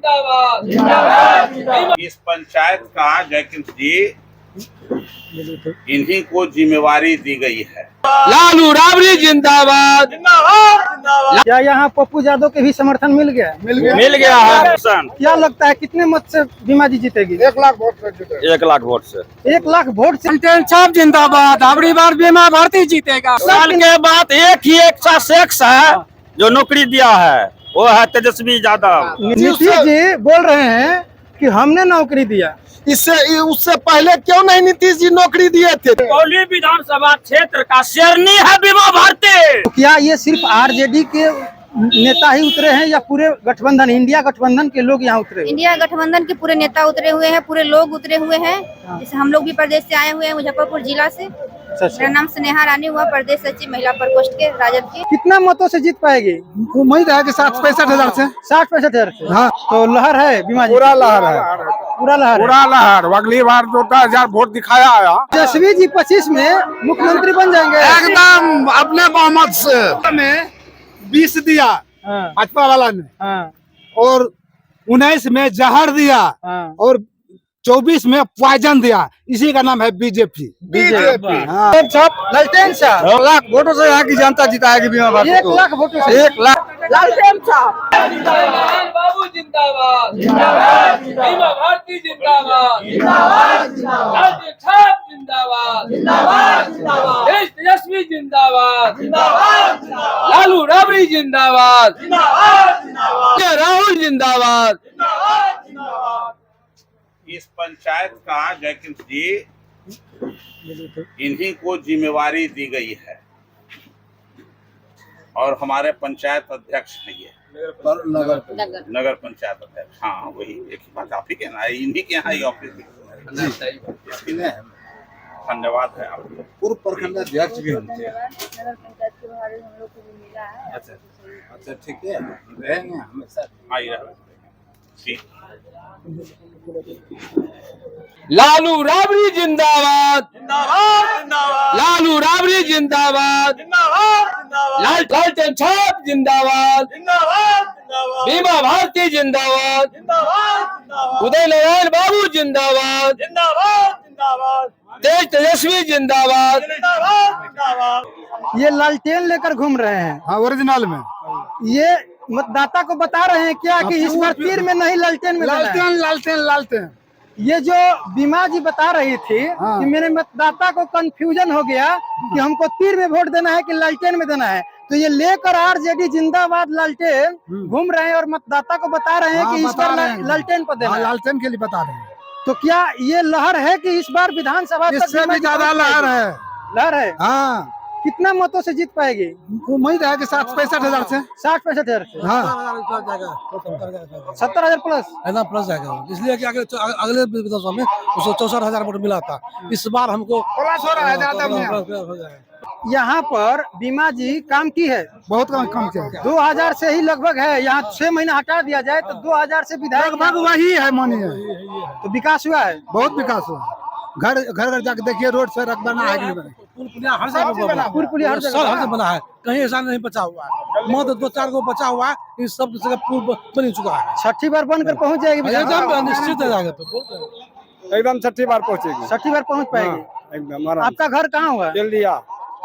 जिंदाबाद जिंदाबाद। इस पंचायत का जयकिंद जी इन्हीं को जिम्मेवारी दी गई है। लालू राबड़ी जिंदाबाद जिंदाबाद। क्या यहाँ पप्पू यादव के भी समर्थन मिल गया मिल गया है। क्या लगता है कितने मत से बीमा जी जीतेगी? 1 लाख वोट से जीतेगा। 1 लाख वोट से। 1 लाख वोट से। छाप जिंदाबाद। अबरी बार बीमा भारती जीतेगा। साल के बाद एक ही एक शख्स है जो नौकरी दिया है, वो है तेजस्वी यादव। नीतीश जी बोल रहे हैं कि हमने नौकरी दिया। इससे उससे पहले क्यों नहीं नीतीश जी नौकरी दिए थे? कौली विधानसभा क्षेत्र का शेरनी है बीमा भारती। तो क्या ये सिर्फ आरजेडी के नेता ही उतरे हैं या पूरे गठबंधन इंडिया गठबंधन के लोग यहाँ उतरे? इंडिया गठबंधन के पूरे नेता उतरे हुए हैं, पूरे लोग उतरे हुए हैं। जैसे हम लोग भी प्रदेश से आए हुए हैं, मुजफ्फरपुर जिला से। मेरा नाम स्नेहा रानी हुआ, प्रदेश सचिव महिला प्रकोष्ठ के राजद की। कितना मतों से जीत पाएगी? उम्मीद है कि 60-65 हजार से। 60-65 हजार से। हाँ। तो लहर है बीमा जी? पूरा लहर है, पूरा लहर है। पूरा लहर। अगली बार 10,000 वोट दिखाया आया। तेजस्वी जी 25 में मुख्यमंत्री बन जाएंगे एकदम अपने बहुमत से। में 20 दिया हाँ, भाजपा वाला ने, हाँ, और 19 में जहर दिया, हाँ। और 24 में पॉइजन दिया। इसी का नाम है बीजेपी। हाँ। लालटेन साहब 1 लाख वोटों से यहाँ की जनता जिताएगी बीमा भारती 1 को। लाख वोटों से। 1 लाख। लालटेन साहब बाबू जिंदाबाद जिंदाबाद। बीमा भारती जिंदाबाद जिंदाबाद जिंदाबाद। छाप जिंदाबाद जिंदाबाद जिंदाबाद। देश तेजस्वी जिंदाबाद जिंदाबाद जिंदाबाद। लालू राबड़ी जिंदाबाद जिंदाबाद जिंदाबाद। राहुल जिंदाबाद जिंदाबाद जिंदाबाद। इस पंचायत का जयकिंद जी इन्हीं को जिम्मेवारी दी गई है और हमारे पंचायत अध्यक्ष हैं ये नगर पंचायत अध्यक्ष। हाँ वही एक ही बात, आप ही के ना, इन्हीं के यहाँ ही ऑफिस भी। धन्यवाद है आपको। पूर्व प्रखंड अध्यक्ष भी होते हैं। नगर पंचायत के बारे में हम लोग को भी मिला है। अच्छा ठीक है, रहेंगे हमेशा। आइए ठीक। लालू राबड़ी जिंदाबाद जिंदाबाद जिंदाबाद। लालू राबड़ी जिंदाबाद जिंदाबाद जिंदाबाद। लालटेन छाप जिंदाबाद जिंदाबाद जिंदाबाद। बीमा भारती जिंदाबाद जिंदाबाद जिंदाबाद। उदय नारायण बाबू जिंदाबाद जिंदाबाद जिंदाबाद। देश तेजस्वी जिंदाबाद जिंदाबाद जिंदाबाद। ये लालटेन लेकर घूम रहे हैं। हाँ ओरिजिनल में। ये मतदाता को बता रहे हैं क्या कि इस बार तीर में नहीं लालटेन में देना है? लालटेन लालटेन लालटेन। ये जो बीमा जी बता रही थी हाँ। कि मेरे मतदाता को कंफ्यूजन हो गया कि हमको तीर में वोट देना है कि लालटेन में देना है, तो ये लेकर आरजेडी जिंदाबाद लालटेन घूम रहे हैं और मतदाता को बता रहे हैं कि इस बार लालटेन पर देना है। लालटेन के लिए बता रहे हैं। तो क्या ये लहर है कि इस बार विधानसभा तक इससे बीमा भी जी ज्यादा पहुंच लहर जाएगी? है। लहर है। हाँ। कितना मतों से जीत पाएगी? उम्मीद है कि 60-65 हजार से। 60-65 हजार से। हाँ। 70 हजार प्लस। एकदम प्लस जाएगा, इसलिए कि अगले विधानसभा में उसको 64 हजार वोट मिला था। इस बार हमको प्लस हो रहा है ज्यादा में। हो जाएगा। यहाँ पर बीमा जी काम की है, बहुत कम किया। 2000 से ही लगभग है। यहाँ 6 महीना हटा दिया जाए तो 2000 से विधायक लगभग वही है मानिए। तो विकास हुआ है, बहुत विकास हुआ। घर घर जाके देखिए, रोड सड़क बना है कि नहीं बना? पुल पुलिया हर जगह बना है। पुल पुलिया हर सब जगह हर जगह बना है, कहीं ऐसा नहीं बचा हुआ है। मत 2-4 को बचा हुआ है, इन सब जगह पुल बन चुका है। छठी बार बनकर पहुँच जाएगी विधानसभा। एकदम निश्चित जाएगा। एकदम 6ठी बार पहुँचेगी। छठी बार पहुँच पाएगी। एकदम। आपका घर कहाँ हुआ? दिल्लिया।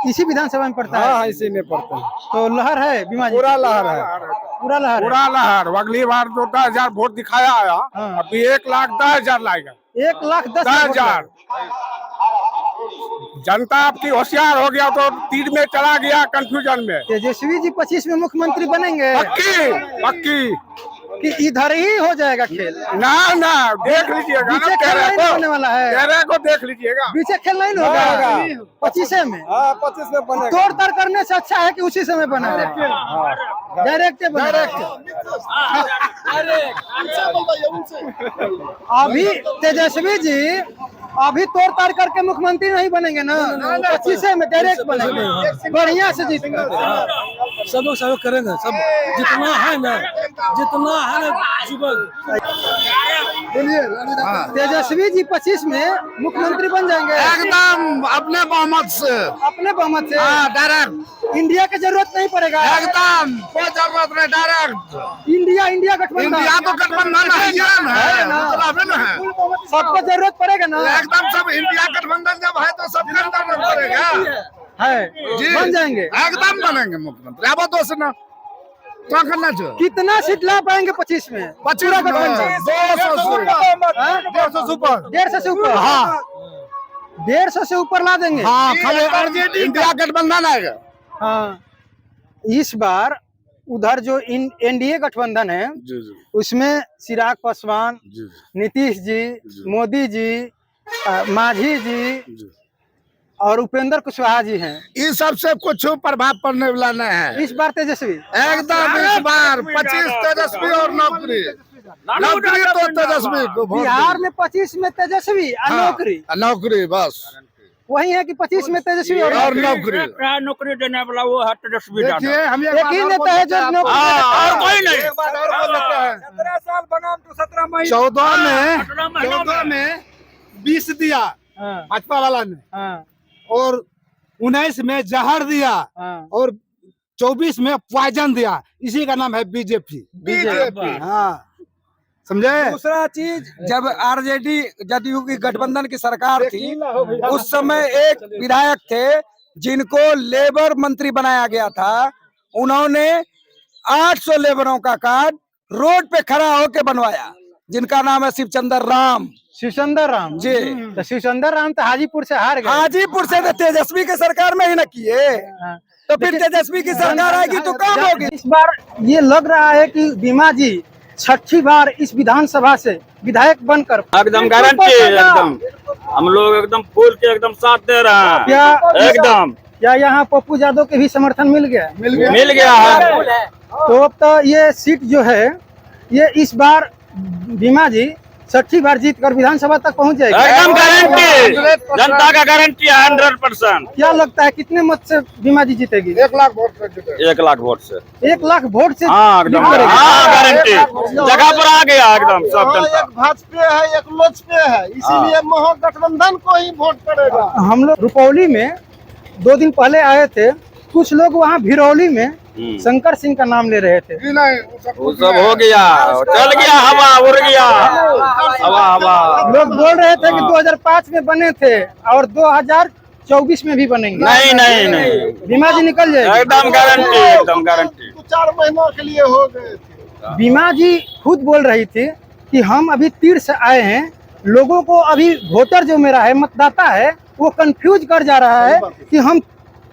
इसी विधानसभा में पड़ता है। हाँ इसी में पड़ते हैं। तो लहर है बीमा जी? पूरा लहर है, पूरा लहर है। पूरा लहर। अगली बार 10,000 वोट दिखाया आया। हाँ। अभी 1 लाख 10 हजार लाएगा। 1 लाख 10 10,000। जनता आपकी होशियार हो गया तो तीर में चला गया कंफ्यूजन में। तेजस्वी जी 25 में मुख्यमंत्री बनेंगे पक्की पक्की कि इधर ही हो जाएगा खेल? ना ना, देख लीजिएगा ना। पीछे खेल नहीं होने वाला है। चेहरे को देख लीजिएगा। पीछे खेल नहीं होगा 25 में। हाँ 25 में बनेगा। तोड़ ताड़ करने से अच्छा है कि उसी समय बना डायरेक्ट अभी तेजस्वी जी अभी तोड़ ताड़ करके मुख्यमंत्री नहीं बनेंगे ना, 25 में डायरेक्ट बनेंगे, बढ़िया से जीतेंगे। सब लोग सहयोग करेंगे, सब जितना है ना युवक। तेजस्वी जी 25 में मुख्यमंत्री बन जाएंगे एकदम अपने बहुमत से। अपने बहुमत से। डायरेक्ट। इंडिया की जरूरत नहीं पड़ेगा। एकदम कोई जरूरत नहीं, डायरेक्ट। इंडिया गठबंधन। इंडिया तो गठबंधन सबको जरूरत पड़ेगा ना। एकदम सब इंडिया गठबंधन जब है तो सबका जरूरत पड़ेगा। है जी बन जाएंगे, एकदम बनेंगे मुख्यमंत्री। अब दोस्त ना क्या करना चाहिए। कितना सीट ला पाएंगे 25 में? 25 गठबंधन 200 से ऊपर 150 से ऊपर। हाँ 150 से ऊपर ला देंगे। हाँ खाली इंडिया गठबंधन आएगा। हाँ इस बार उधर जो एनडीए गठबंधन है उसमें चिराग पासवान, नीतीश जी, मोदी जी, मांझी जी और उपेंद्र कुशवाहा जी हैं। इस सबसे कुछ प्रभाव पड़ने वाला नहीं है इस बार तेजस्वी एकदम। इस बार 25 तेजस्वी और नौकरी तो तेजस्वी को वोट बिहार में 25 में तेजस्वी और नौकरी नौकरी बस वही है कि 25 में तेजस्वी और नौकरी। नौकरी देने वाला वो है तेजस्वी यादव। देखिए हम एक ही नेता है जो नौकरी और कोई नहीं। 17 साल बनाम तो 17 महीने। 14 में 20 दिया भाजपा वाला ने, और 19 में जहर दिया, और 24 में पॉइजन दिया। इसी का नाम है बीजेपी। हाँ समझे। दूसरा चीज, जब आरजेडी जदयू की गठबंधन की सरकार थी उस समय एक विधायक थे जिनको लेबर मंत्री बनाया गया था। उन्होंने 800 लेबरों का कार्ड रोड पे खड़ा होके बनवाया, जिनका नाम है शिवचंद्र राम। शिवचंद्र राम जी। तो शिवचंद्र राम तो हाजीपुर से हार गए। हाजीपुर से तो तेजस्वी की सरकार में ही न किए, तो फिर तेजस्वी की सरकार आएगी तो कब होगी। इस बार ये लग रहा है कि बीमा जी 6ठी बार इस विधानसभा से विधायक बनकर एकदम गारंटी, एकदम हम लोग एकदम फूल के एकदम साथ दे रहे हैं। क्या एकदम क्या यहाँ पप्पू यादव के भी समर्थन मिल गया? मिल गया है। तो अब तो ये सीट जो है ये इस बार बीमा जी 6ठी बार जीत कर विधानसभा तक पहुँच जाएगी। एकदम गारंटी, जनता का गारंटी है 100%। क्या लगता है कितने मत से बीमा जी जीतेगी? 1 लाख वोट से जीतेगा। 1 लाख वोट से। 1 लाख वोट से हाँ एकदम, हाँ गारंटी, जगह पर आ गया एकदम सब जनता। एक भाजपा है, एक लोजपा है, इसीलिए महागठबंधन को ही वोट पड़ेगा। हम लोग रुपौली में 2 दिन पहले आए थे, कुछ लोग वहाँ भिरौली में शंकर सिंह का नाम ले रहे थे। वो सब हो गया, चल गया, हवा उड़ गया, हवा। लोग बोल रहे थे कि 2005 में बने थे और 2024 में भी बनेंगे। नहीं बीमा जी निकल जाएगी एकदम गारंटी, एकदम गारंटी। 4 महीनों के लिए हो गए थे। बीमा जी खुद बोल रही थी कि हम अभी तीर से आए हैं, लोगों को अभी वोटर जो मेरा है, मतदाता है, वो कंफ्यूज कर जा रहा है कि हम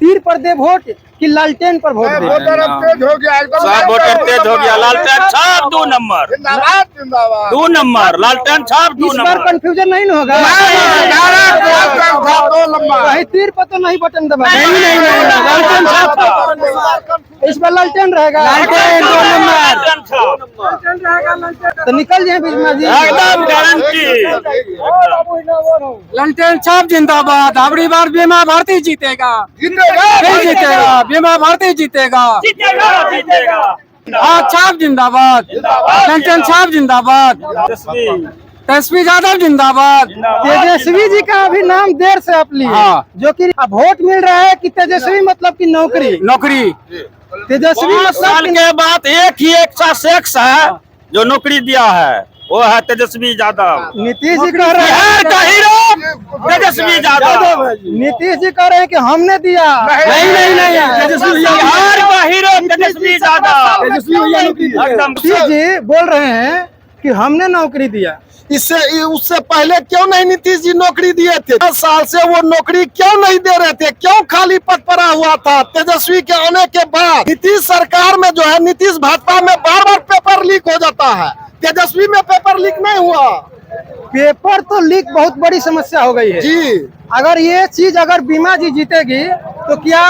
तीर पर दे वोट कि लालटेन पर वोट दे। वोटर अब तेज हो गया एकदम। सब वोटर तेज हो गया। लालटेन छाप 2 नंबर, जिंदाबाद जिंदाबाद। 2 नंबर लालटेन छाप 2 इस बार नंबर। कंफ्यूजन नहीं ना होगा? कहीं तीर पर तो नहीं बटन दबा। नहीं लालटेन छाप। इस बार लालटेन रहेगा। लालटेन 2 नंबर तो निकल जाए बीमा जी एकदम गारंटी। लालटेन छाप जिंदाबाद। अगली बार बीमा भारती जीतेगा। नहीं जीतेगा, बीमा भारती जीतेगा। हाँ छाप जिंदाबाद, लालटेन छाप जिंदाबाद, तेजस्वी यादव जिंदाबाद। तेजस्वी जी का अभी नाम देर से आप लिए। हाँ। जो कि अब वोट मिल रहा है कि तेजस्वी मतलब कि नौकरी तेजस्वी 5 साल के बाद एक ही एक शख्स है जो नौकरी दिया है, वो है तेजस्वी यादव। नीतीश जी कह रहे बिहार का हीरो तेजस्वी यादव। नीतीश जी कह रहे हैं कि हमने दिया। नहीं बिहार का हीरो तेजस्वी यादव। एकदम नीतीश जी बोल रहे हैं कि हमने नौकरी दिया। उससे पहले क्यों नहीं नीतीश जी नौकरी दिए थे? 10 साल से वो नौकरी क्यों नहीं दे रहे थे? क्यों खाली पद पड़ा हुआ था? तेजस्वी के आने के बाद नीतीश सरकार में जो है, नीतीश भाजपा में बार पेपर लीक हो जाता है, तेजस्वी में पेपर लीक नहीं हुआ। पेपर तो लीक बहुत बड़ी समस्या हो गई है जी। अगर ये चीज अगर बीमा जी जीतेगी तो क्या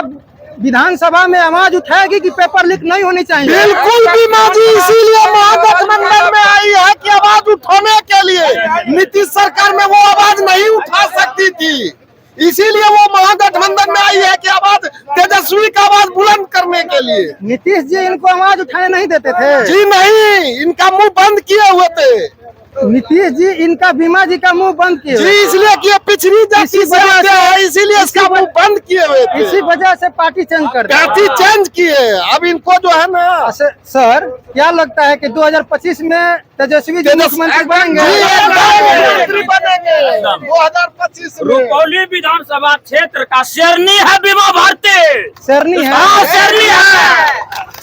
विधानसभा में आवाज उठाएगी कि पेपर लीक नहीं होनी चाहिए? बिल्कुल बीमा जी इसीलिए महागठबंधन में आई है कि आवाज उठाने के लिए। नीतीश सरकार में वो आवाज नहीं उठा सकती थी, इसीलिए वो महागठबंधन में आई है कि आवाज तेजस्वी का आवाज बुलंद करने के लिए। नीतीश जी इनको आवाज उठाने नहीं देते थे। जी नहीं, इनका मुंह बंद किए हुए थे। नीतीश जी इनका बीमा जी का मुंह बंद किए जी हुए हैं। इसलिए कि ये पिछड़ी जाति इसी से वजह आते से- हैं, इसीलिए इसका मुंह बंद किए हुए थे। इसी वजह से पार्टी चेंज कर दी। पार्टी चेंज किए, अब इनको जो है ना सर क्या लगता है कि 2025 में तेजस्वी जी मुख्यमंत्री बनेंगे? जी, एकदम मंत्री बनेंगे 2025 में। रुपौली विधानसभा क्षेत्र का शेरनी है बीमा भारती। शेरनी है। हाँ शेरनी है,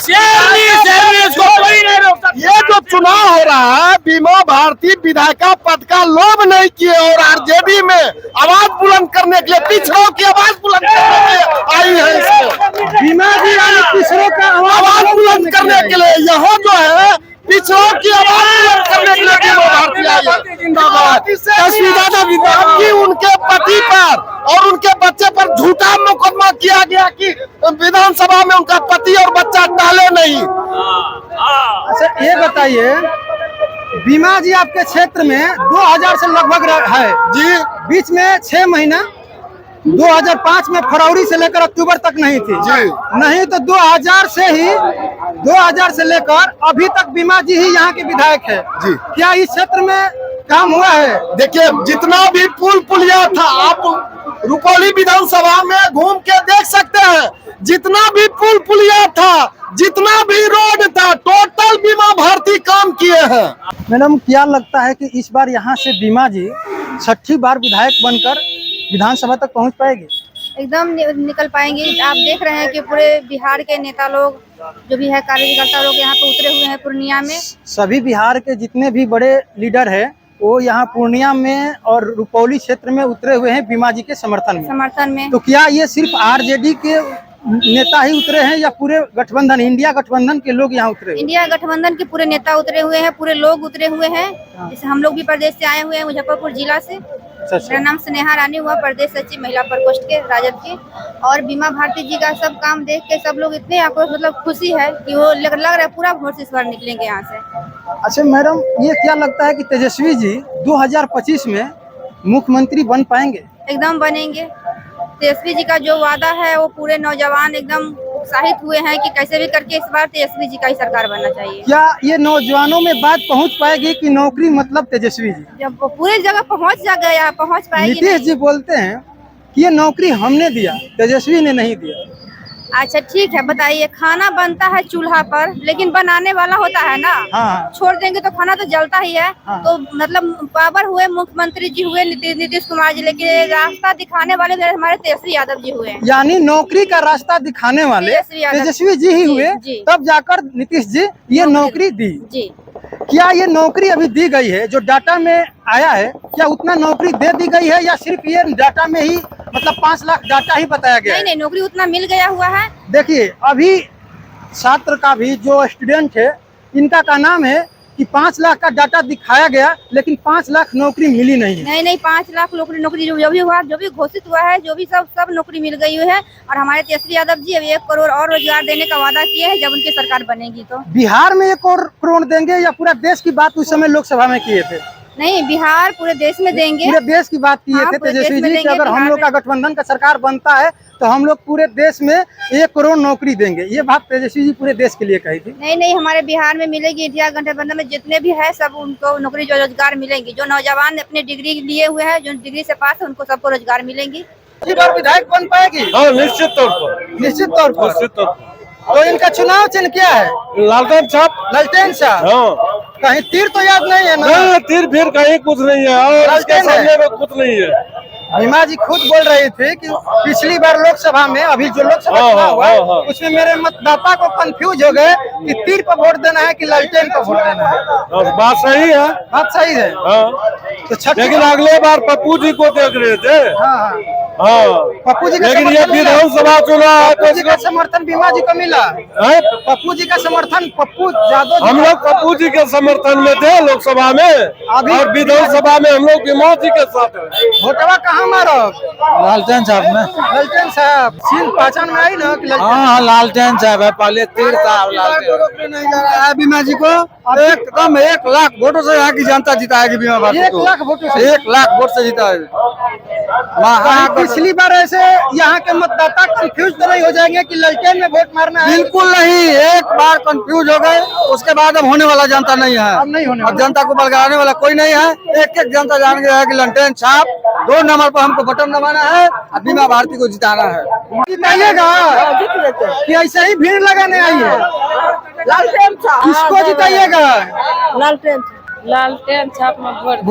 शेरनी शेरनी, इसको कोई नहीं रोक सकता। ये जो चुनाव हो रहा है बीमा भारती विधायिका पद का लोभ नहीं किए और आरजेडी में आवाज बुलंद करने के लिए, पिछड़ों की आवाज बुलंद करने के लिए आई है इसमें। बीमा जी यानी तीसरों का आवाज बुलंद करने के लिए यहाँ जो है पिछड़ों की आवाज बुलंद करने के लिए बीमा भारती आई है। जिंदाबाद। जबकि उनके पति पर और उनके बच्चे पर झूठा मुकदमा किया गया कि विधानसभा में उनका पति और बच्चा डाले नहीं। अच्छा ये बताइए, बीमा जी आपके क्षेत्र में 2000 से लगभग है जी बीच में 6 महीना 2005 में फरवरी से लेकर अक्टूबर तक नहीं थी जी। नहीं तो 2000 से लेकर अभी तक बीमा जी ही यहाँ के विधायक है जी। क्या इस क्षेत्र में काम हुआ है? देखिए जितना भी पुल पुलिया था आप रुपौली विधानसभा में घूम के देख सकते हैं, जितना भी पुल पुलिया था, जितना भी रोड था, टोटल बीमा भारती काम किए हैं। मैडम क्या लगता है कि इस बार यहाँ से बीमा जी 6ठी बार विधायक बनकर विधानसभा तक पहुँच पाएगी? एकदम निकल पाएंगे। आप देख रहे हैं कि पूरे बिहार के नेता लोग जो भी है, कार्यकर्ता लोग यहाँ पे उतरे हुए हैं पूर्णिया में। सभी बिहार के जितने भी बड़े लीडर है वो यहाँ पूर्णिया में और रुपौली क्षेत्र में उतरे हुए हैं बीमा जी के समर्थन में। तो क्या ये सिर्फ आरजेडी के नेता ही उतरे हैं या पूरे गठबंधन, इंडिया गठबंधन के लोग यहाँ उतरे? इंडिया गठबंधन के पूरे नेता उतरे हुए हैं, पूरे लोग उतरे हुए हैं। जैसे हम लोग भी प्रदेश से आए हुए हैं, मुजफ्फरपुर जिला से। मेरा नाम स्नेहा रानी हुआ, प्रदेश सचिव महिला प्रकोष्ठ के राजद के। और बीमा भारती जी का सब काम देख के सब लोग इतने आक्रोश, मतलब खुशी है कि वो लग रहा है पूरा वोट इस बार निकलेंगे यहाँ से। अच्छा मैडम ये क्या लगता है कि तेजस्वी जी 2025 में मुख्यमंत्री बन पाएंगे? एकदम बनेंगे। तेजस्वी जी का जो वादा है वो पूरे नौजवान एकदम उत्साहित हुए हैं कि कैसे भी करके इस बार तेजस्वी जी का ही सरकार बनना चाहिए। क्या ये नौजवानों में बात पहुंच पाएगी कि नौकरी मतलब तेजस्वी जी? जब वो पूरे जगह पहुंच पाएगी। नीतीश जी बोलते हैं कि ये नौकरी हमने दिया, तेजस्वी ने नहीं दिया। अच्छा ठीक है, बताइए। खाना बनता है चूल्हा पर, लेकिन बनाने वाला होता है ना। हाँ। छोड़ देंगे तो खाना तो जलता ही है। हाँ। तो मतलब पावर हुए मुख्यमंत्री जी हुए नीतीश कुमार जी, लेकिन रास्ता दिखाने वाले हमारे तेजस्वी यादव जी हुए। यानी नौकरी का रास्ता दिखाने वाले तेजस्वी जी ही हुए, तब जाकर नीतीश जी ये नौकरी दी जी। क्या ये नौकरी अभी दी गई है जो डाटा में आया है, क्या उतना नौकरी दे दी गई है या सिर्फ ये डाटा में ही मतलब 5 लाख डाटा ही बताया गया है? नहीं, नौकरी उतना मिल गया हुआ है। देखिए अभी छात्र का भी जो स्टूडेंट है इनका का नाम है कि 5 लाख का डाटा दिखाया गया लेकिन 5 लाख नौकरी मिली नहीं है। नहीं 5 लाख नौकरी जो भी हुआ, जो भी घोषित हुआ है, जो भी सब नौकरी मिल गई है। और हमारे तेजस्वी यादव जी अभी 1 करोड़ और रोजगार देने का वादा किए हैं जब उनकी सरकार बनेगी तो। बिहार में 1 करोड़ देंगे या पूरा देश की बात उस समय लोकसभा में किए थे? नहीं, बिहार पूरे देश में देंगे। पूरे देश की बात किए थे पूरे तेजस्वी देश में जी कि देंगे, अगर हम बिहार लोग का गठबंधन का सरकार बनता है तो हम लोग पूरे देश में 1 करोड़ नौकरी देंगे। ये बात तेजस्वी जी पूरे देश के लिए कही थी। नहीं, हमारे बिहार में मिलेगी। इंडिया गठबंधन में जितने भी है सब उनको नौकरी जो रोजगार मिलेंगी। जो नौजवान अपने डिग्री लिए हुए हैं, जो डिग्री से पास है, उनको सबको रोजगार मिलेंगी। इस बार विधायक बन पाएगी? हाँ निश्चित तौर पर, निश्चित तौर पर। तो इनका चुनाव चिन्ह क्या है? लालटेन साहब। लालटेन साहब। हाँ। कहीं तीर तो याद नहीं है ना? नहीं तीर फिर कहीं कुछ नहीं है और इसके सामने में कुछ नहीं है। बीमा जी खुद बोल रहे थे कि पिछली बार लोकसभा में, अभी जो लोकसभा चुनाव हुआ उसमें मेरे मतदाता को कंफ्यूज हो गए कि तीर पर वोट देना है कि लालटेन पर वोट देना है। बात सही है। बात सही है। तो लेकिन अगले बार पप्पू जी को देख रहे थे। हाँ पप्पू जी का लेकिन ये विधानसभा चुनाव है पप्पू जी का समर्थन बीमा जी को मिला। पप्पू जी का समर्थन पप्पू यादव, हम लोग पप्पू जी के समर्थन में थे लोकसभा में, और विधानसभा में हम लोग बीमा जी के साथ हैं। वोटवा कहाँ मारो? लालटेन साहब में। लालटेन साहब सीन पहचान में आई ना कि हाँ लालटेन साहब है, पहले तीर साहब लालटेन नहीं जा रहा है। बीमा जी को एकदम 1 लाख वोटों से यहाँ की जनता जिताएगी। बीमा भारती 1 लाख वोटों से? 1 लाख वोट से जिताएगी। कहीं पिछली बार ऐसे यहाँ के मतदाता कंफ्यूज तो नहीं हो जाएंगे कि ललटेन में वोट मारना है? बिल्कुल नहीं, एक बार कंफ्यूज हो गए उसके बाद अब होने वाला जनता नहीं है। अब नहीं होने अब जनता को बलगाने वाला कोई नहीं है। एक एक जनता जान गया है कि ललटेन छाप 2 नंबर पर हमको बटन दबाना है और बीमा भारती को जिताना है। जिताइएगा कि ऐसे ही भीड़ लगाने आई है? लालटेन छाप किसको जिताइएगा? लालटेन छाप में वोट